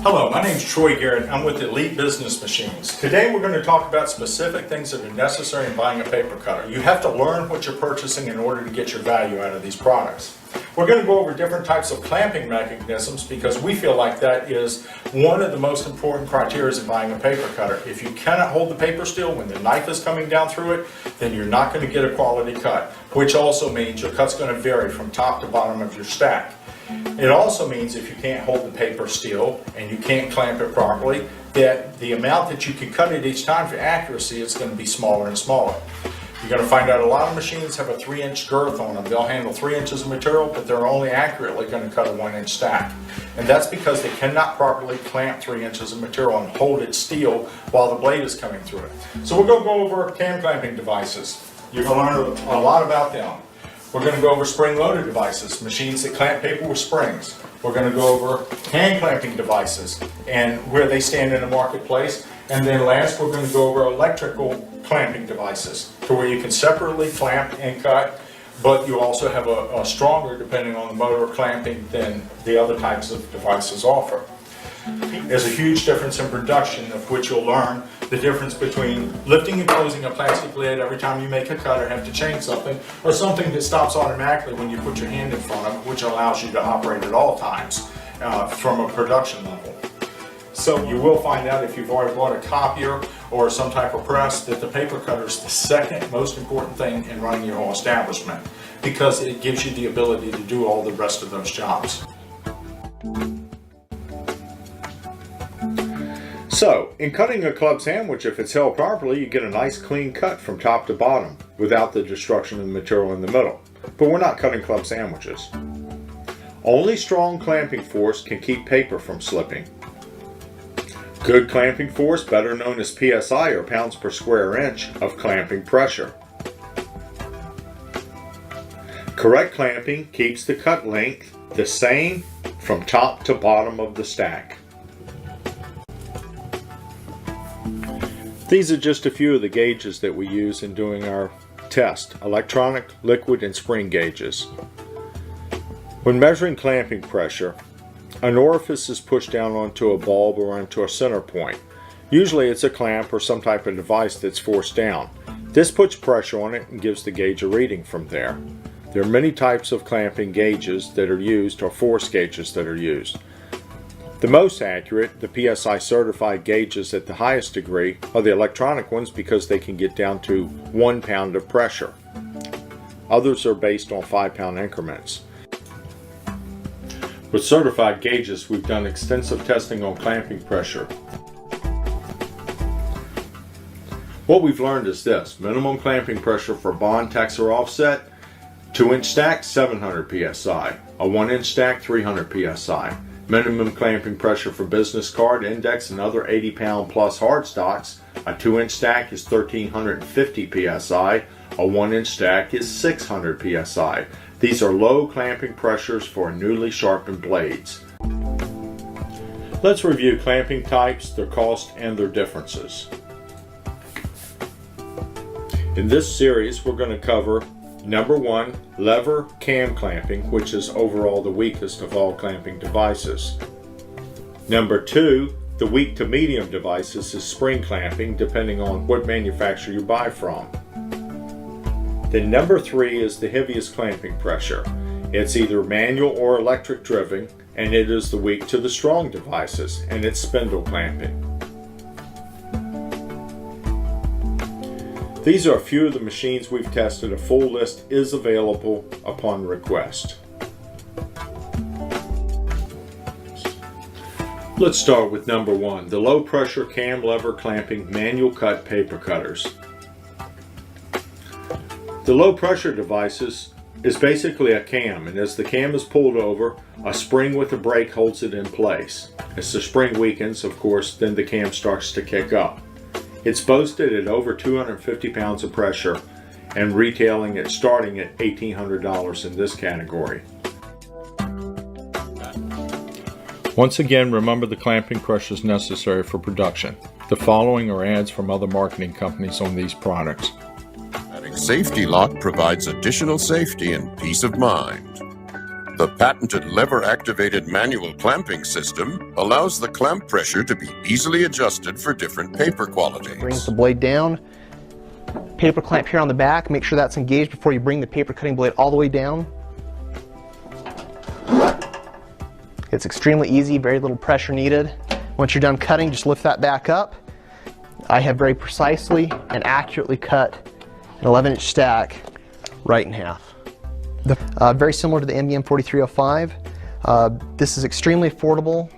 Hello, my name is Troy Garrett. I'm with Elite Business Machines. Today we're going to talk about specific things that are necessary in buying a paper cutter. You have to learn what you're purchasing in order to get your value out of these products. We're going to go over different types of clamping mechanisms because we feel like that is one of the most important criteria in buying a paper cutter. If you cannot hold the paper still when the knife is coming down through it, then you're not going to get a quality cut, which also means your cut's going to vary from top to bottom of your stack. It also means if you can't hold the paper still and you can't clamp it properly, that the amount that you can cut it each time for accuracy is going to be smaller and smaller. You're going to find out a lot of machines have a 3-inch girth on them. They'll handle 3 inches of material, but they're only accurately going to cut a 1-inch stack. And that's because they cannot properly clamp 3 inches of material and hold it still while the blade is coming through it. So we're going to go over cam clamping devices. You're going to learn a lot about them. We're going to go over spring-loaded devices, machines that clamp paper with springs. We're going to go over hand clamping devices and where they stand in the marketplace. And then last, we're going to go over electrical clamping devices to where you can separately clamp and cut, but you also have a stronger, depending on the motor, clamping than the other types of devices offer. There's a huge difference in production, of which you'll learn the difference between lifting and closing a plastic lid every time you make a cut or have to change something, or something that stops automatically when you put your hand in front of it, which allows you to operate at all times from a production level. So you will find out if you've already bought a copier or some type of press that the paper cutter is the second most important thing in running your whole establishment because it gives you the ability to do all the rest of those jobs. So, in cutting a club sandwich, if it's held properly, you get a nice clean cut from top to bottom without the destruction of the material in the middle. But we're not cutting club sandwiches. Only strong clamping force can keep paper from slipping. Good clamping force, better known as PSI or pounds per square inch of clamping pressure. Correct clamping keeps the cut length the same from top to bottom of the stack. These are just a few of the gauges that we use in doing our test: electronic, liquid, and spring gauges. When measuring clamping pressure, an orifice is pushed down onto a bulb or onto a center point. Usually it's a clamp or some type of device that's forced down. This puts pressure on it and gives the gauge a reading from there. There are many types of clamping gauges that are used, or force gauges that are used. The most accurate, the PSI certified gauges at the highest degree, are the electronic ones because they can get down to 1 pound of pressure. Others are based on 5-pound increments. With certified gauges, we've done extensive testing on clamping pressure. What we've learned is this: minimum clamping pressure for bond, text, or offset, 2-inch stack, 700 psi, a 1-inch stack, 300 psi. Minimum clamping pressure for business card, index, and other 80-pound plus hard stocks, a 2-inch stack is 1350 psi, a 1-inch stack is 600 psi. These are low clamping pressures for newly sharpened blades. Let's review clamping types, their cost, and their differences. In this series, we're going to cover Number 1, lever cam clamping, which is overall the weakest of all clamping devices. Number 2, the weak to medium devices is spring clamping, depending on what manufacturer you buy from. Then number 3 is the heaviest clamping pressure. It's either manual or electric driven, and it is the weak to the strong devices, and it's spindle clamping. These are a few of the machines we've tested. A full list is available upon request. Let's start with number 1, the low pressure cam lever clamping manual cut paper cutters. The low pressure devices is basically a cam, and as the cam is pulled over, a spring with a brake holds it in place. As the spring weakens, of course, then the cam starts to kick up. It's boasted at over 250 pounds of pressure and retailing at starting at $1,800 in this category. Once again, remember the clamping pressures necessary for production. The following are ads from other marketing companies on these products. Safety Lock provides additional safety and peace of mind. The patented lever-activated manual clamping system allows the clamp pressure to be easily adjusted for different paper qualities. Brings the blade down, paper clamp here on the back, make sure that's engaged before you bring the paper cutting blade all the way down. It's extremely easy, very little pressure needed. Once you're done cutting, just lift that back up. I have very precisely and accurately cut an 11-inch stack right in half. Very similar to the MBM 4305. This is extremely affordable.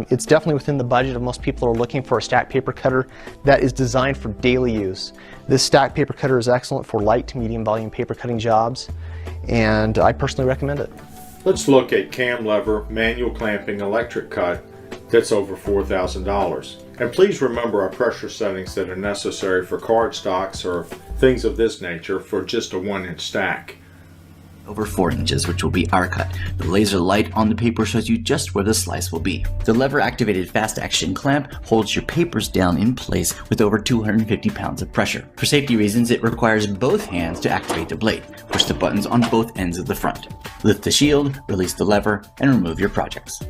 It's definitely within the budget of most people who are looking for a stack paper cutter that is designed for daily use. This stack paper cutter is excellent for light to medium volume paper cutting jobs, and I personally recommend it. Let's look at cam lever manual clamping electric cut that's over $4,000. And please remember our pressure settings that are necessary for cardstocks or things of this nature for just a 1-inch stack. Over 4 inches, which will be our cut. The laser light on the paper shows you just where the slice will be. The lever-activated fast-action clamp holds your papers down in place with over 250 pounds of pressure. For safety reasons, it requires both hands to activate the blade. Push the buttons on both ends of the front. Lift the shield, release the lever, and remove your projects.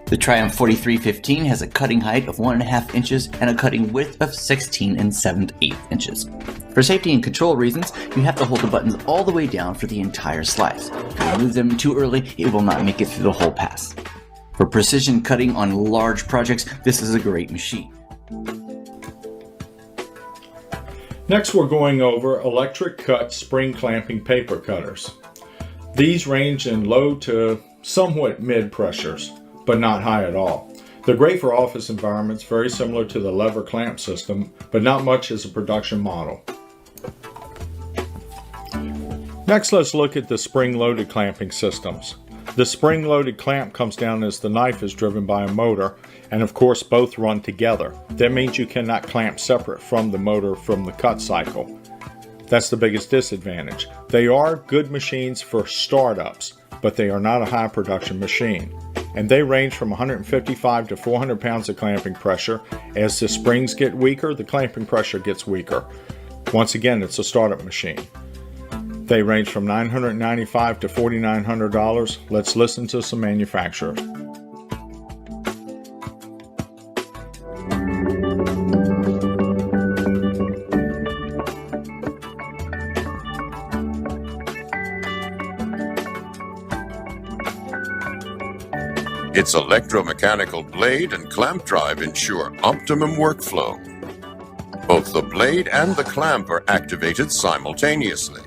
The Triumph 4315 has a cutting height of 1.5 inches and a cutting width of 16 7/8 inches. For safety and control reasons, you have to hold the buttons all the way down for the entire slice. If you remove them too early, it will not make it through the whole pass. For precision cutting on large projects, this is a great machine. Next, we're going over electric cut spring clamping paper cutters. These range in low to somewhat mid pressures, but not high at all. They're great for office environments, very similar to the lever clamp system, but not much as a production model. Next, let's look at the spring-loaded clamping systems. The spring-loaded clamp comes down as the knife is driven by a motor, and of course both run together. That means you cannot clamp separate from the motor from the cut cycle. That's the biggest disadvantage. They are good machines for startups, but they are not a high production machine. And they range from 155 to 400 pounds of clamping pressure. As the springs get weaker, the clamping pressure gets weaker. Once again, it's a startup machine. They range from $995 to $4,900. Let's listen to some manufacturers. Its electromechanical blade and clamp drive ensure optimum workflow. Both the blade and the clamp are activated simultaneously.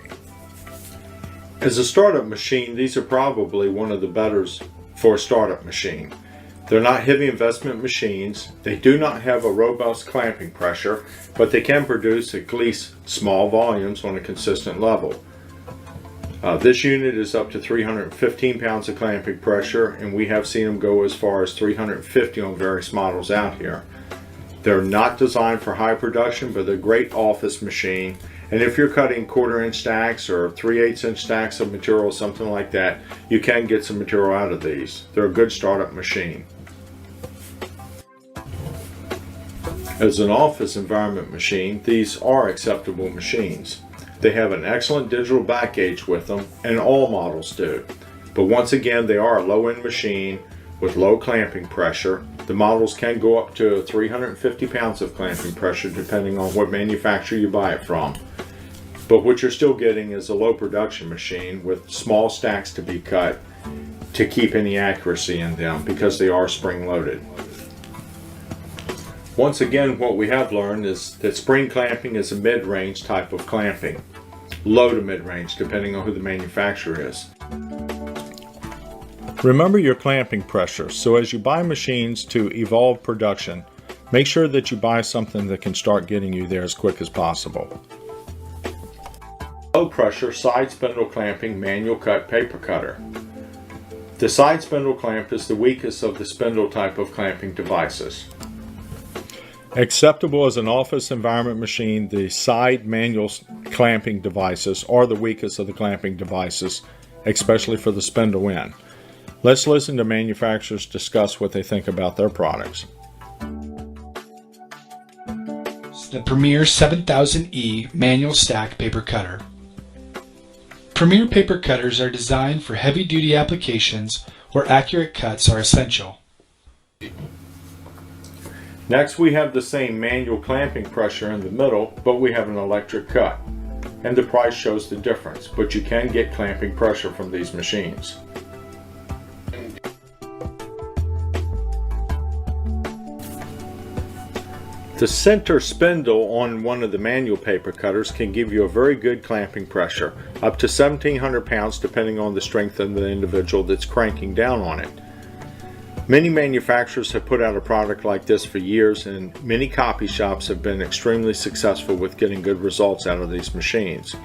As a startup machine, these are probably one of the betters for a startup machine. They're not heavy investment machines. They do not have a robust clamping pressure, but they can produce at least small volumes on a consistent level. This unit is up to 315 pounds of clamping pressure, and we have seen them go as far as 350 on various models out here. They're not designed for high production, but they're a great office machine. And if you're cutting 1/4 inch stacks or 3/8 inch stacks of material, something like that, you can get some material out of these. They're a good startup machine. As an office environment machine, these are acceptable machines. They have an excellent digital back gauge with them, and all models do. But once again, they are a low-end machine with low clamping pressure. The models can go up to 350 pounds of clamping pressure depending on what manufacturer you buy it from. But what you're still getting is a low production machine with small stacks to be cut to keep any accuracy in them because they are spring-loaded. Once again, what we have learned is that spring clamping is a mid-range type of clamping. Low to mid-range, depending on who the manufacturer is. Remember your clamping pressure, so as you buy machines to evolve production, make sure that you buy something that can start getting you there as quick as possible. Low pressure side spindle clamping manual cut paper cutter. The side spindle clamp is the weakest of the spindle type of clamping devices. Acceptable as an office environment machine, the side manual clamping devices are the weakest of the clamping devices, especially for the spindle end. Let's listen to manufacturers discuss what they think about their products. The Premier 7000E manual stack paper cutter. Premier paper cutters are designed for heavy-duty applications where accurate cuts are essential. Next, we have the same manual clamping pressure in the middle, but we have an electric cut. And the price shows the difference, but you can get clamping pressure from these machines. The center spindle on one of the manual paper cutters can give you a very good clamping pressure, up to 1,700 pounds depending on the strength of the individual that's cranking down on it. Many manufacturers have put out a product like this for years, and many copy shops have been extremely successful with getting good results out of these machines.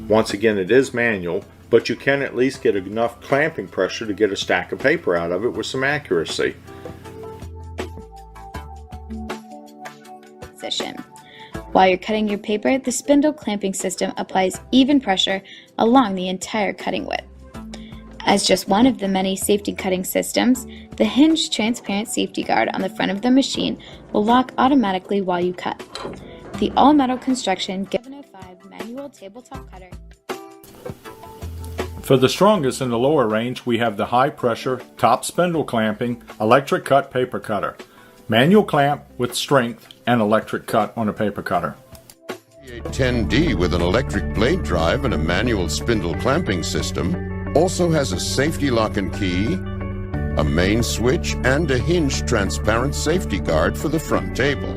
Once again, it is manual, but you can at least get enough clamping pressure to get a stack of paper out of it with some accuracy. While you're cutting your paper, the spindle clamping system applies even pressure along the entire cutting width. As just one of the many safety cutting systems, the hinged transparent safety guard on the front of the machine will lock automatically while you cut. The all-metal construction 705 manual tabletop cutter. For the strongest in the lower range, we have the high pressure, top spindle clamping, electric cut paper cutter. Manual clamp with strength and electric cut on a paper cutter. 10D with an electric blade drive and a manual spindle clamping system also has a safety lock and key, a main switch, and a hinged transparent safety guard for the front table.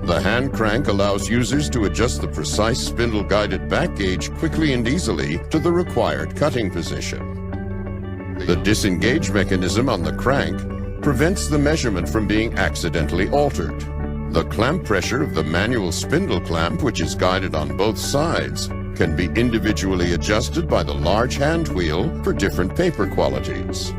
The hand crank allows users to adjust the precise spindle guided back gauge quickly and easily to the required cutting position. The disengage mechanism on the crank prevents the measurement from being accidentally altered. The clamp pressure of the manual spindle clamp, which is guided on both sides, can be individually adjusted by the large hand wheel for different paper qualities.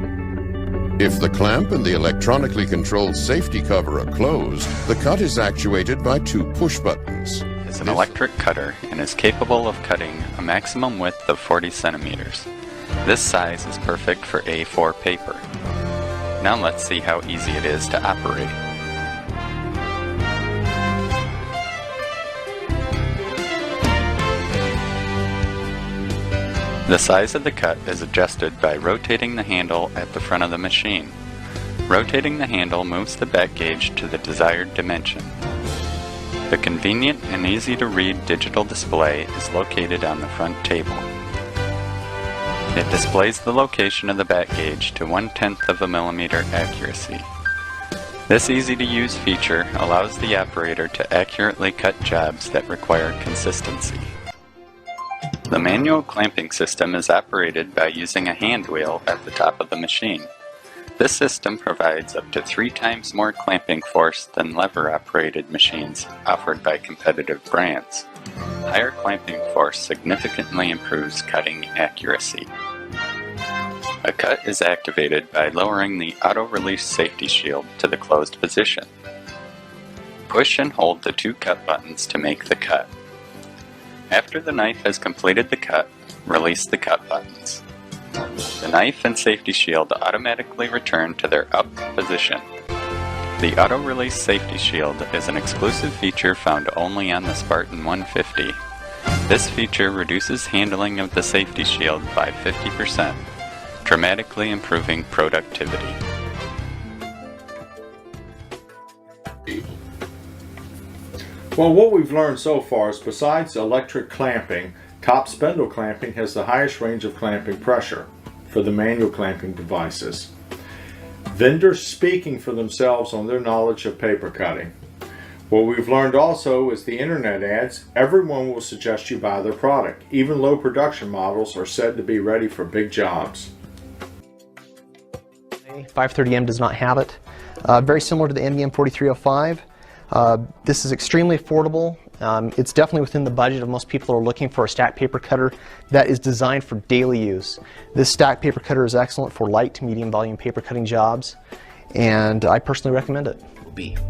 If the clamp and the electronically controlled safety cover are closed, the cut is actuated by two push buttons. It's an electric cutter and is capable of cutting a maximum width of 40 centimeters. This size is perfect for A4 paper. Now let's see how easy it is to operate. The size of the cut is adjusted by rotating the handle at the front of the machine. Rotating the handle moves the back gauge to the desired dimension. The convenient and easy to read digital display is located on the front table. It displays the location of the back gauge to 1/10 of a millimeter accuracy. This easy-to-use feature allows the operator to accurately cut jobs that require consistency. The manual clamping system is operated by using a hand wheel at the top of the machine. This system provides up to 3 times more clamping force than lever-operated machines offered by competitive brands. Higher clamping force significantly improves cutting accuracy. A cut is activated by lowering the auto-release safety shield to the closed position. Push and hold the 2 cut buttons to make the cut. After the knife has completed the cut, release the cut buttons. The knife and safety shield automatically return to their up position. The auto-release safety shield is an exclusive feature found only on the Spartan 150. This feature reduces handling of the safety shield by 50%, dramatically improving productivity. Well, what we've learned so far is besides electric clamping, top spindle clamping has the highest range of clamping pressure for the manual clamping devices. Vendors speaking for themselves on their knowledge of paper cutting. What we've learned also is the internet ads, everyone will suggest you buy their product. Even low production models are said to be ready for big jobs. 530M does not have it. Very similar to the NBM 4305. This is extremely affordable. It's definitely within the budget of most people who are looking for a stack paper cutter that is designed for daily use. This stack paper cutter is excellent for light to medium volume paper cutting jobs, and I personally recommend it.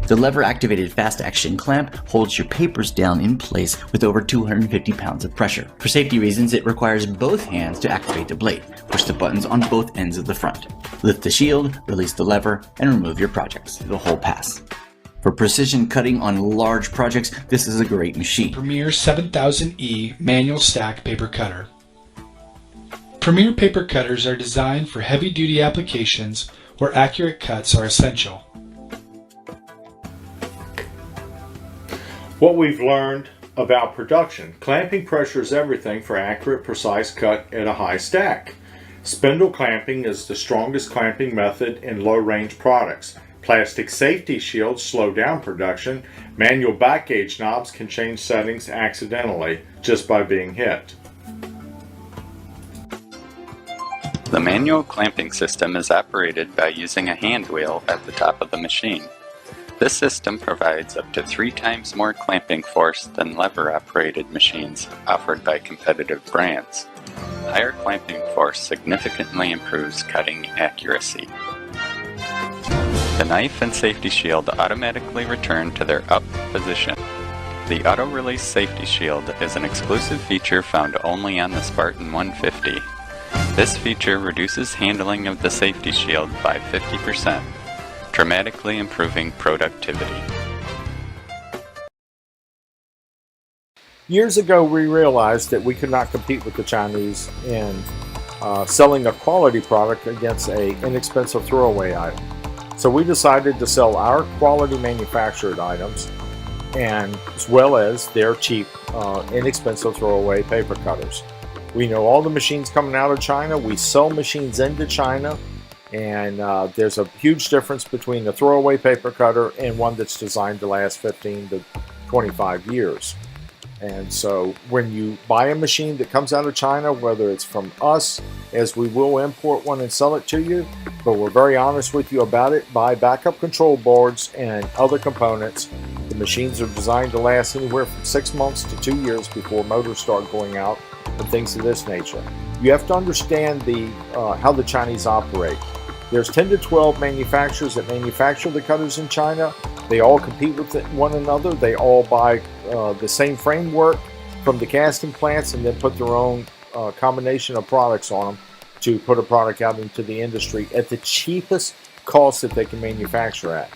The lever-activated fast-action clamp holds your papers down in place with over 250 pounds of pressure. For safety reasons, it requires both hands to activate the blade. Push the buttons on both ends of the front. Lift the shield, release the lever, and remove your projects. The whole pass. For precision cutting on large projects, this is a great machine. Premier 7000E manual stack paper cutter. Premier paper cutters are designed for heavy-duty applications where accurate cuts are essential. What we've learned about production. Clamping pressure is everything for accurate, precise cut at a high stack. Spindle clamping is the strongest clamping method in low-range products. Plastic safety shields slow down production. Manual back gauge knobs can change settings accidentally just by being hit. The manual clamping system is operated by using a hand wheel at the top of the machine. This system provides up to 3 times more clamping force than lever-operated machines offered by competitive brands. Higher clamping force significantly improves cutting accuracy. The knife and safety shield automatically return to their up position. The auto-release safety shield is an exclusive feature found only on the Spartan 150. This feature reduces handling of the safety shield by 50%, dramatically improving productivity. Years ago, we realized that we could not compete with the Chinese in selling a quality product against an inexpensive throwaway item. So we decided to sell our quality manufactured items, and as well as their cheap, inexpensive throwaway paper cutters. We know all the machines coming out of China. We sell machines into China, and there's a huge difference between the throwaway paper cutter and one that's designed to last 15 to 25 years. And so when you buy a machine that comes out of China, whether it's from us, as we will import one and sell it to you, but we're very honest with you about it, buy backup control boards and other components. The machines are designed to last anywhere from 6 months to 2 years before motors start going out and things of this nature. You have to understand how the Chinese operate. There's 10 to 12 manufacturers that manufacture the cutters in China. They all compete with one another. They all buy the same framework from the casting plants and then put their own combination of products on them to put a product out into the industry at the cheapest cost that they can manufacture at.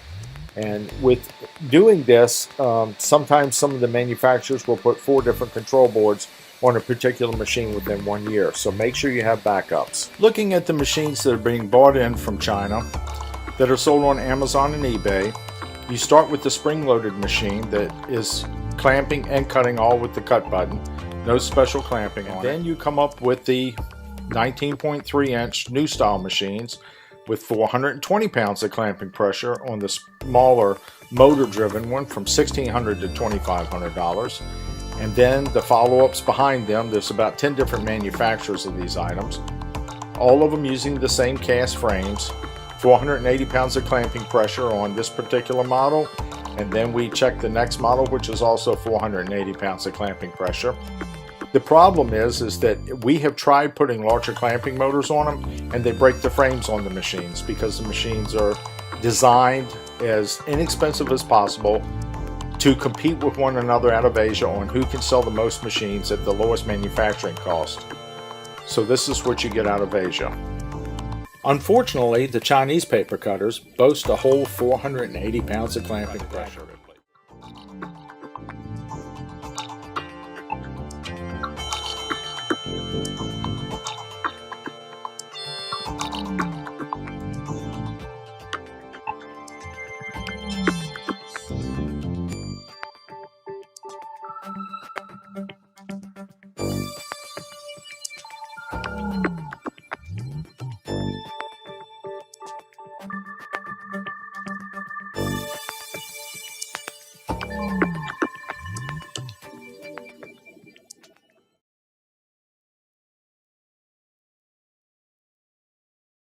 And with doing this, sometimes some of the manufacturers will put 4 different control boards on a particular machine within 1 year. So make sure you have backups. Looking at the machines that are being bought in from China that are sold on Amazon and eBay, you start with the spring-loaded machine that is clamping and cutting all with the cut button. No special clamping on it. Then you come up with the 19.3-inch new style machines with 420 pounds of clamping pressure on the smaller motor-driven one from $1,600 to $2,500. And then the follow-ups behind them, there's about 10 different manufacturers of these items, all of them using the same cast frames, 480 pounds of clamping pressure on this particular model, and then we check the next model, which is also 480 pounds of clamping pressure. The problem is that we have tried putting larger clamping motors on them, and they break the frames on the machines because the machines are designed as inexpensive as possible to compete with one another out of Asia on who can sell the most machines at the lowest manufacturing cost. So this is what you get out of Asia. Unfortunately, the Chinese paper cutters boast a whole 480 pounds of clamping pressure.